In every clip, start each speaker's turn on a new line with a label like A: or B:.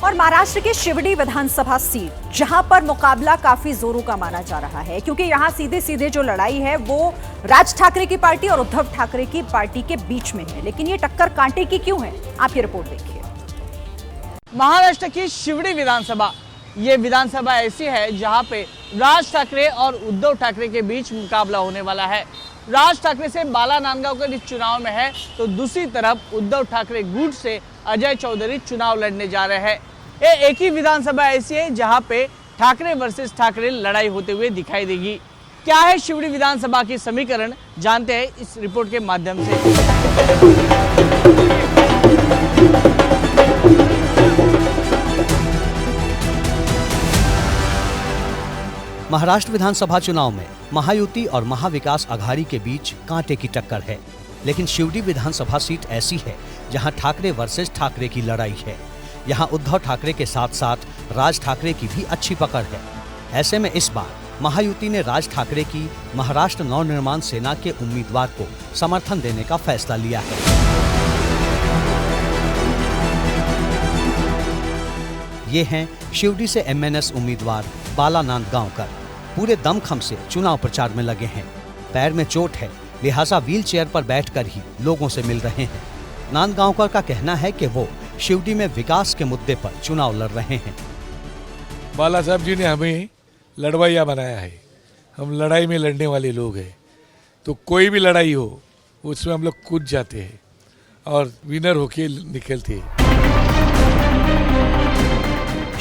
A: और महाराष्ट्र के शिवडी विधानसभा सीट, जहां पर मुकाबला काफी जोरों का माना जा रहा है, क्योंकि यहां सीधे सीधे जो लड़ाई है वो राज ठाकरे की पार्टी और उद्धव ठाकरे की पार्टी के बीच में है। लेकिन ये टक्कर कांटे की क्यों है, आप ये रिपोर्ट देखिए।
B: महाराष्ट्र की शिवडी विधानसभा, ये विधानसभा ऐसी है जहां पे राज ठाकरे और उद्धव ठाकरे के बीच मुकाबला होने वाला है। राज ठाकरे से बाला नांदगांवकर इस चुनाव में है, तो दूसरी तरफ उद्धव ठाकरे गुट से अजय चौधरी चुनाव लड़ने जा रहे हैं। ये एक ही विधानसभा ऐसी है जहां पे ठाकरे वर्सेस ठाकरे लड़ाई होते हुए दिखाई देगी। क्या है शिवडी विधानसभा की समीकरण, जानते हैं इस रिपोर्ट के माध्यम से।
C: महाराष्ट्र विधानसभा चुनाव में महायुति और महाविकास अघाड़ी के बीच कांटे की टक्कर है, लेकिन शिवडी विधानसभा सीट ऐसी है जहां ठाकरे वर्सेस ठाकरे की लड़ाई है। यहां उद्धव ठाकरे के साथ साथ राज ठाकरे की भी अच्छी पकड़ है। ऐसे में इस बार महायुति ने राज ठाकरे की महाराष्ट्र नवनिर्माण सेना के उम्मीदवार को समर्थन देने का फैसला लिया है। ये हैं शिवडी से MNS उम्मीदवार बाला नांदगांवकर। पूरे दमखम से चुनाव प्रचार में लगे हैं। पैर में चोट है, लिहाजा व्हील चेयर पर बैठकर ही लोगों से मिल रहे हैं। नांदगांवकर का कहना है कि वो शिवडी में विकास के मुद्दे पर चुनाव लड़ रहे हैं।
D: बाला साहब जी ने हमें लड़वाइया बनाया है। हम लड़ाई में लड़ने वाले लोग हैं, तो कोई भी लड़ाई हो उसमें हम लोग कूद जाते हैं और विनर होके निकलते हैं।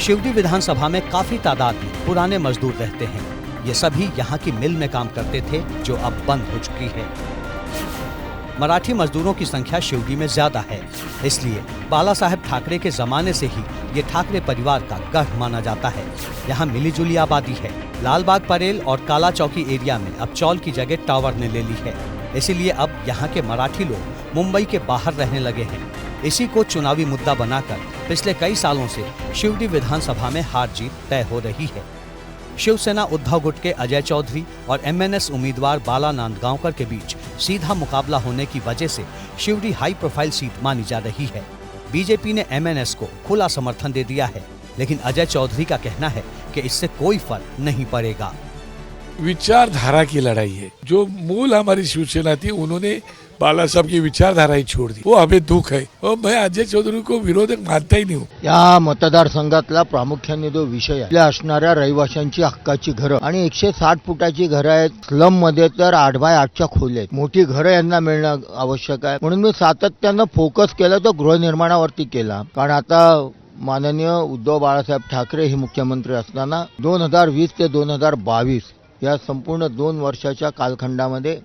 C: शिवडी विधानसभा में काफी तादाद में पुराने मजदूर रहते हैं। ये सभी यहाँ की मिल में काम करते थे, जो अब बंद हो चुकी है। मराठी मजदूरों की संख्या शिवडी में ज्यादा है, इसलिए बाला साहेब ठाकरे के जमाने से ही ये ठाकरे परिवार का गढ़ माना जाता है। यहाँ मिलीजुली आबादी है। लालबाग परेल और काला चौकी एरिया में अब चौल की जगह टावर ने ले ली है, इसीलिए अब यहाँ के मराठी लोग मुंबई के बाहर रहने लगे हैं। इसी को चुनावी मुद्दा बनाकर पिछले कई सालों से शिवडी विधानसभा में हार जीत तय हो रही है। शिवसेना उद्धव गुट के अजय चौधरी और MNS उम्मीदवार बाला नांदगांवकर के बीच सीधा मुकाबला होने की वजह से शिवडी हाई प्रोफाइल सीट मानी जा रही है। बीजेपी ने MNS को खुला समर्थन दे दिया है, लेकिन अजय चौधरी का कहना है कि इससे कोई फर्क नहीं पड़ेगा।
D: विचारधारा की लड़ाई है। जो मूल हमारी शिवसेना थी, उन्होंने बाला साहब की विचारधारा ही छोड़ दी। वो हमें दुख है और मैं अजय चौधरी को विरोधक मानता ही नहीं हूँ।
E: या मतदारसंघातला प्रामुख्याने जो विषय आहे, असणाऱ्या रहिवाशांची हक्काची घरं आणि 160 फुटाची घरं आहेत। स्लम मध्ये तर 8 बाय 8च्या खोल्या आहेत। मोठी घरं यांना मिळणं आवश्यक आहे, म्हणून मी सातत्यानं फोकस केला तो गृहनिर्माणावरती केला। कारण आता माननीय उद्धव बाळासाहेब ठाकरे हे मुख्यमंत्री असताना 2020 ते 2022 या संपूर्ण 2 वर्षाच्या कालखंडामध्ये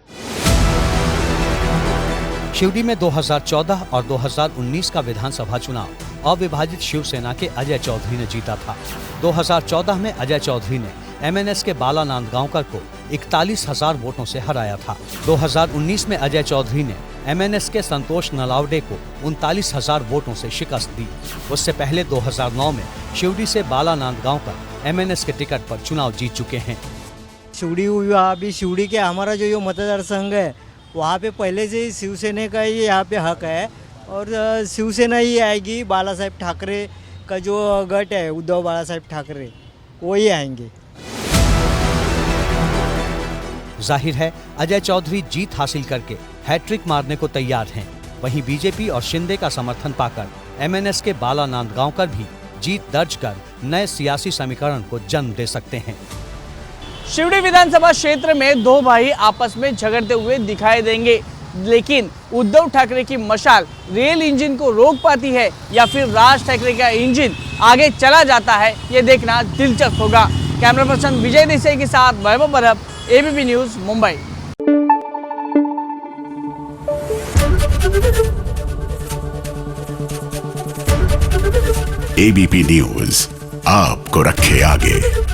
C: शिवडी में 2014 और 2019 का विधानसभा चुनाव अविभाजित शिवसेना के अजय चौधरी ने जीता था। 2014 में अजय चौधरी ने MNS के बाला नांदगांवकर को 41,000 वोटों से हराया था। 2019 में अजय चौधरी ने MNS के संतोष नलावडे को 39,000 वोटों से शिकस्त दी। उससे पहले 2009 में शिवडी से बाला नांदगांवकर MNS के टिकट पर चुनाव जीत चुके हैं।
F: शिवडी हुआ, अभी शिवडी के हमारा जो मतदार संघ है वहाँ पे पहले से ही शिवसेना का ही यहाँ पे हक है और शिवसेना ही आएगी। बाला साहेब ठाकरे का जो गट है, उद्धव बाला साहेब ठाकरे, वो ही आएंगे।
C: जाहिर है अजय चौधरी जीत हासिल करके हैट्रिक मारने को तैयार हैं। वहीं बीजेपी और शिंदे का समर्थन पाकर MNS के बाला नांदगांवकर भी जीत दर्ज कर नए सियासी समीकरण को जन्म दे सकते हैं।
B: शिवडी विधानसभा क्षेत्र में दो भाई आपस में झगड़ते हुए दिखाई देंगे, लेकिन उद्धव ठाकरे की मशाल रेल इंजन को रोक पाती है या फिर राज ठाकरे का इंजन आगे चला जाता है, ये देखना दिलचस्प होगा। कैमरा पर्सन विजय देसाई के साथ वैभव परब, ABP news, Mumbai.
G: ABP news आपको रखे आगे।